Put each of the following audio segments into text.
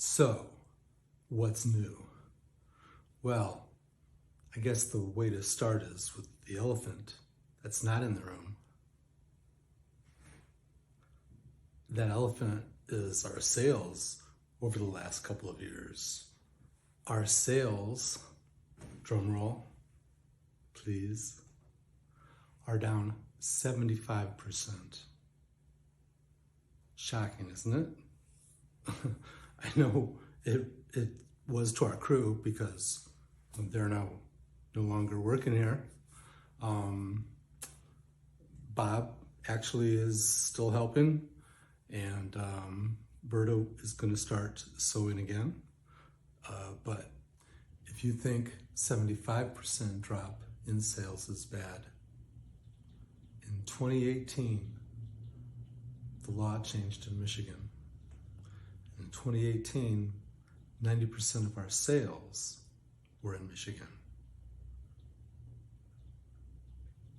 So, what's new? Well, I guess the way to start is with the elephant that's not in the room. That elephant is our sales over the last couple of years. Our sales, drum roll, please, are down 75%. Shocking, isn't it? I know it was to our crew because they're no longer working here. Bob actually is still helping, and Berto is going to start sewing again. But if you think 75% drop in sales is bad, in 2018, the law changed in Michigan. In 2018, 90% of our sales were in Michigan.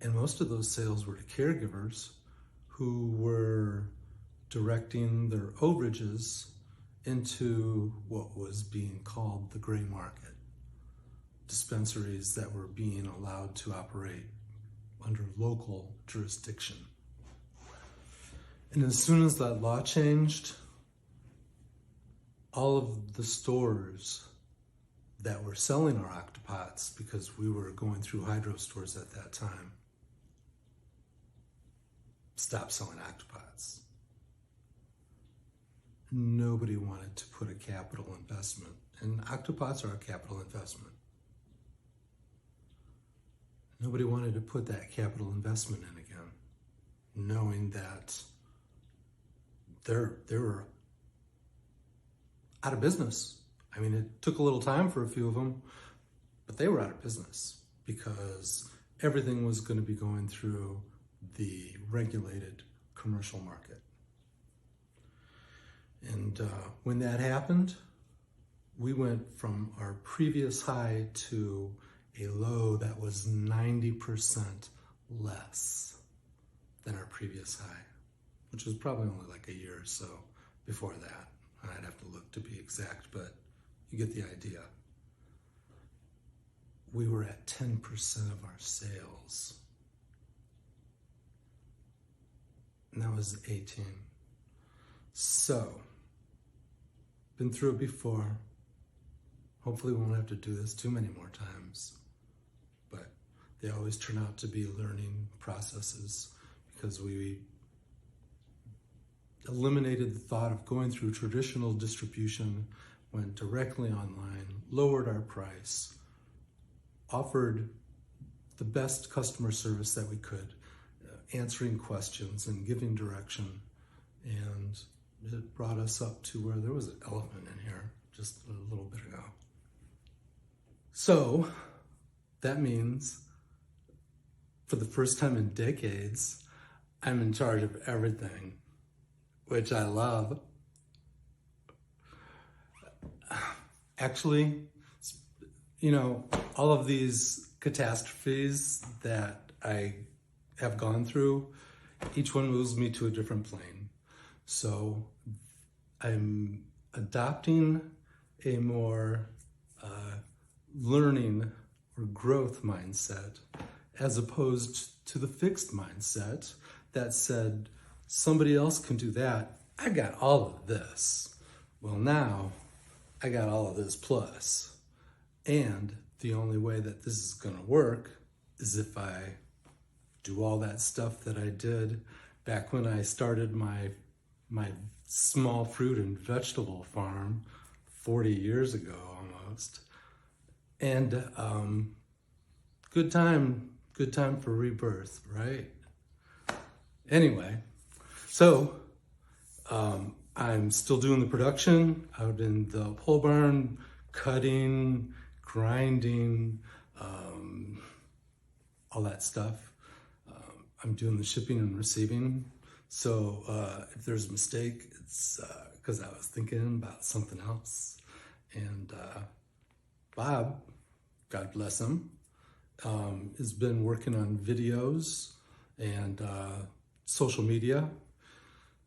And most of those sales were to caregivers who were directing their overages into what was being called the gray market. Dispensaries that were being allowed to operate under local jurisdiction. And as soon as that law changed, all of the stores that were selling our Octopots, because we were going through hydro stores at that time, stopped selling Octopots. Nobody wanted to put a capital investment, and Octopots are a capital investment. Nobody wanted to put that capital investment in again, knowing that they were out of business. I mean, it took a little time for a few of them, but they were out of business because everything was going to be going through the regulated commercial market. And when that happened, we went from our previous high to a low that was 90% less than our previous high, which was probably only like a year or so before that. I'd have to look to be exact, but you get the idea. We were at 10% of our sales. And that was 18. So, been through it before. Hopefully we won't have to do this too many more times. But they always turn out to be learning processes because we eliminated the thought of going through traditional distribution, went directly online, lowered our price, offered the best customer service that we could, answering questions and giving direction. And it brought us up to where there was an elephant in here just a little bit ago. So that means for the first time in decades, I'm in charge of everything, which I love. Actually, all of these catastrophes that I have gone through, each one moves me to a different plane. So I'm adopting a more learning or growth mindset as opposed to the fixed mindset that said, somebody else can do that. I got all of this. Well, now I got all of this plus. And the only way that this is going to work is if I do all that stuff that I did back when I started my small fruit and vegetable farm 40 years ago almost. And good time for rebirth, right? Anyway, so I'm still doing the production out in the pole barn, cutting, grinding, all that stuff. I'm doing the shipping and receiving. So if there's a mistake, it's because I was thinking about something else. And Bob, God bless him, has been working on videos and social media.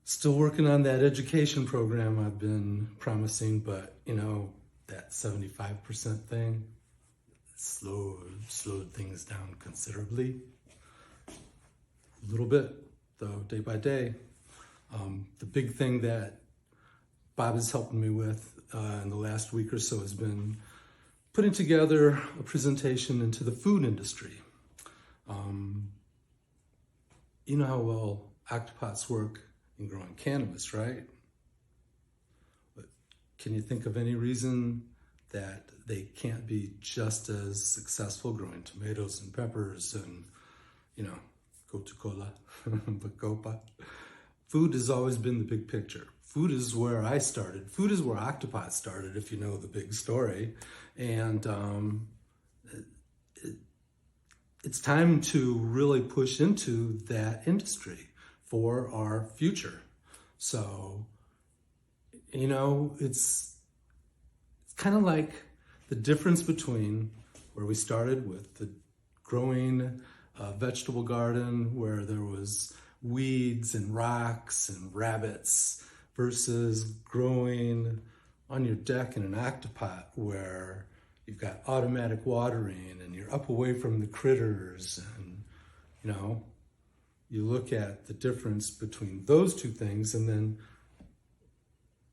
Still working on that education program I've been promising, but you know, that 75% thing slowed things down considerably. A little bit, though, day by day. The big thing that Bob is helping me with in the last week or so has been putting together a presentation into the food industry. You know how well octopots work in growing cannabis, right? But can you think of any reason that they can't be just as successful growing tomatoes and peppers and, you know, Coca-Cola, Bacopa? Food has always been the big picture. Food is where I started. Food is where octopots started, if you know the big story. And it's time to really push into that industry for our future. So, you know, it's kind of like the difference between where we started with the growing vegetable garden where there was weeds and rocks and rabbits versus growing on your deck in an octopot where you've got automatic watering and you're up away from the critters, and you know, you look at the difference between those two things and then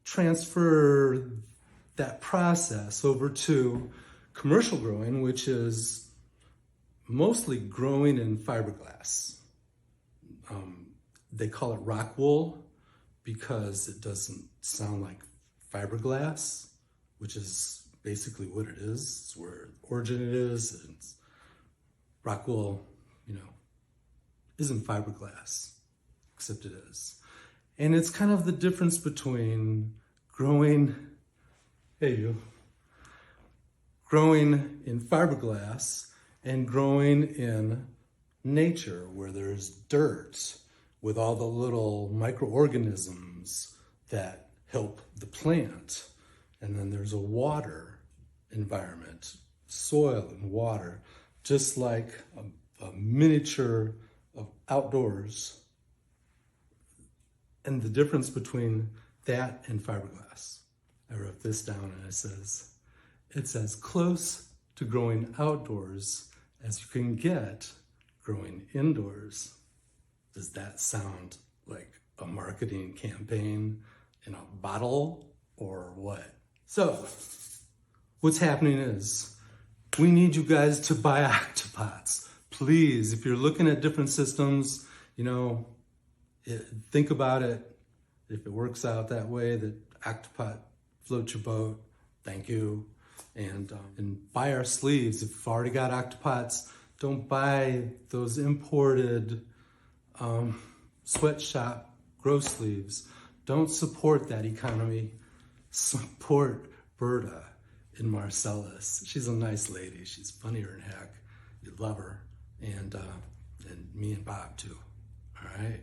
transfer that process over to commercial growing, which is mostly growing in fiberglass. They call it rock wool because it doesn't sound like fiberglass, which is basically what it is. It's where the origin it is. It's rock wool, you know, isn't fiberglass, except it is. And it's kind of the difference between growing in fiberglass and growing in nature where there's dirt with all the little microorganisms that help the plant. And then there's a water environment, soil and water, just like a miniature of outdoors. And the difference between that and fiberglass. I wrote this down and it says, it's as close to growing outdoors as you can get growing indoors. Does that sound like a marketing campaign in a bottle or what? So, what's happening is we need you guys to buy octopots. Please, if you're looking at different systems, you know, think about it. If it works out that way, that octopot floats your boat, thank you. And buy our sleeves. If you've already got octopots, don't buy those imported sweatshop grow sleeves. Don't support that economy. Support Berta in Marcellus. She's a nice lady. She's funnier than heck. You love her. And me and Bob too. All right.